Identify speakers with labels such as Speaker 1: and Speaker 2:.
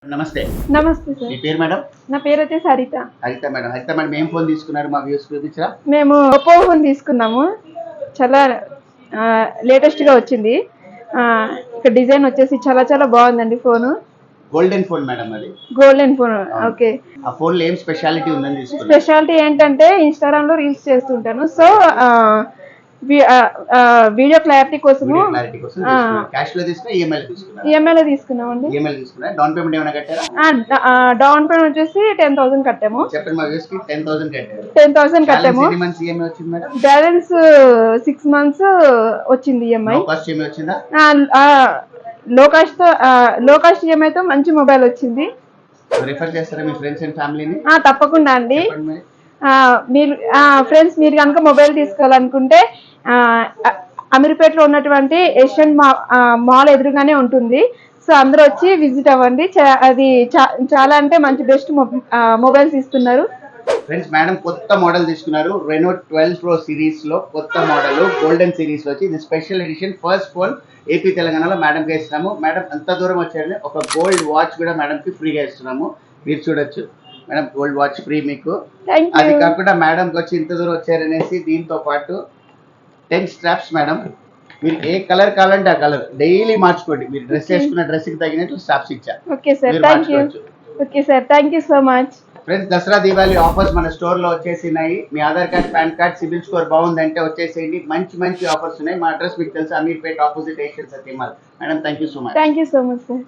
Speaker 1: నమస్తే.
Speaker 2: నమస్తే సార్.
Speaker 1: మీ పేరు మేడం?
Speaker 2: నా పేరు వచ్చేసి హరిత.
Speaker 1: హరిత మేడం. హరిత మేడం ఏం ఫోన్ తీసుకున్నారు? మా వ్యూస్ చూపించరా?
Speaker 2: మేము ఒప్పో ఫోన్ తీసుకున్నాము. చాలా లేటెస్ట్గా వచ్చింది. ఇక్కడ డిజైన్ వచ్చేసి చాలా చాలా బాగుందండి ఫోను.
Speaker 1: గోల్డెన్ ఫోన్ మేడం అది.
Speaker 2: Golden phone. ఓకే.
Speaker 1: ఆ ఫోన్ లో ఏం స్పెషాలిటీ ఉందని తీసుకున్నారు?
Speaker 2: స్పెషాలిటీ ఏంటంటే ఇన్స్టాగ్రామ్ లో రీల్స్ చేస్తుంటాను. సో వీడియో క్లారిటీ కోసము
Speaker 1: వీడియో క్లారిటీ కోసం తీసుకున్నారు. క్యాష్ లో తీసుకున్నా, ఈఎంఐ లో తీసుకున్నారు?
Speaker 2: ఈఎంఐ లో తీసుకున్నామండి.
Speaker 1: ఈఎంఐ లో తీసుకున్నా. డౌన్ పేమెంట్ ఏమైనా కట్టారా?
Speaker 2: డౌన్ పేమెంట్ వచ్చేసి 10,000 కట్టాము.
Speaker 1: చెప్పండి, మా వ్యూస్ కి 10,000 కట్టారు.
Speaker 2: 10,000 కట్టాము.
Speaker 1: ఎన్ని మంత్స్ ఈఎంఐ వచ్చింది మేడం?
Speaker 2: బ్యాలెన్స్ 6 months వచ్చింది ఈఎంఐ.
Speaker 1: నో కాస్ట్ ఈఎంఐ వచ్చిందా?
Speaker 2: లో కాస్ట్ ఈఎంఐతో మంచి మొబైల్ వచ్చింది.
Speaker 1: రిఫర్ చేస్తారా మీ ఫ్రెండ్స్ అండ్ ఫ్యామిలీని?
Speaker 2: తప్పకుండా అండి.
Speaker 1: చెప్పండి మరి.
Speaker 2: మీరు ఫ్రెండ్స్ మీరు కనుక మొబైల్ తీసుకోవాలనుకుంటే అమీర్పేటలో ఉన్నటువంటి ఏషియన్ మాల్ ఎదురుగానే ఉంటుంది. సో అందరూ వచ్చి విజిట్ అవ్వండి. అది చాలా అంటే మంచి బెస్ట్ మొబైల్స్ ఇస్తున్నారు.
Speaker 1: ఫ్రెండ్స్, మేడం కొత్త మోడల్ తీసుకున్నారు. రెనో 12 Pro సిరీస్ లో కొత్త మోడల్ గోల్డెన్ సిరీస్ లో వచ్చి ఇది special edition first phone AP తెలంగాణలో మేడం కి ఇస్తున్నాము. మేడం అంత దూరం వచ్చారని ఒక గోల్డ్ వాచ్ కూడా మేడం కి ఫ్రీగా ఇస్తున్నాము. మీరు చూడొచ్చు మేడం, గోల్డ్ వాచ్ ఫ్రీ మీకు. అది కాకుండా మేడం వచ్చి ఇంత దూరం వచ్చారనేసి దీంతో పాటు 10 స్ట్రాప్స్ మేడం. మీరు ఏ కలర్ కావాలంటే ఆ కలర్ డైలీ మార్చుకోండి. మీరు డ్రెస్ వేసుకున్న డ్రెస్ కి తగినట్లు స్ట్రాప్స్ ఇచ్చారు.
Speaker 2: Okay sir, thank you. Okay sir, thank you so much.
Speaker 1: Friends, Dussehra Deepavali offers మన స్టోర్ లో వచ్చేసినాయి. మీ Aadhaar card, PAN card, CIBIL score బాగుందంటే వచ్చేసేయండి. మంచి మంచి ఆఫర్స్ ఉన్నాయి. మా అడ్రస్ మీకు తెలుసు, Ameerpet opposite Asian Satyam mall. Madam, thank you so much.
Speaker 2: Thank you so much sir.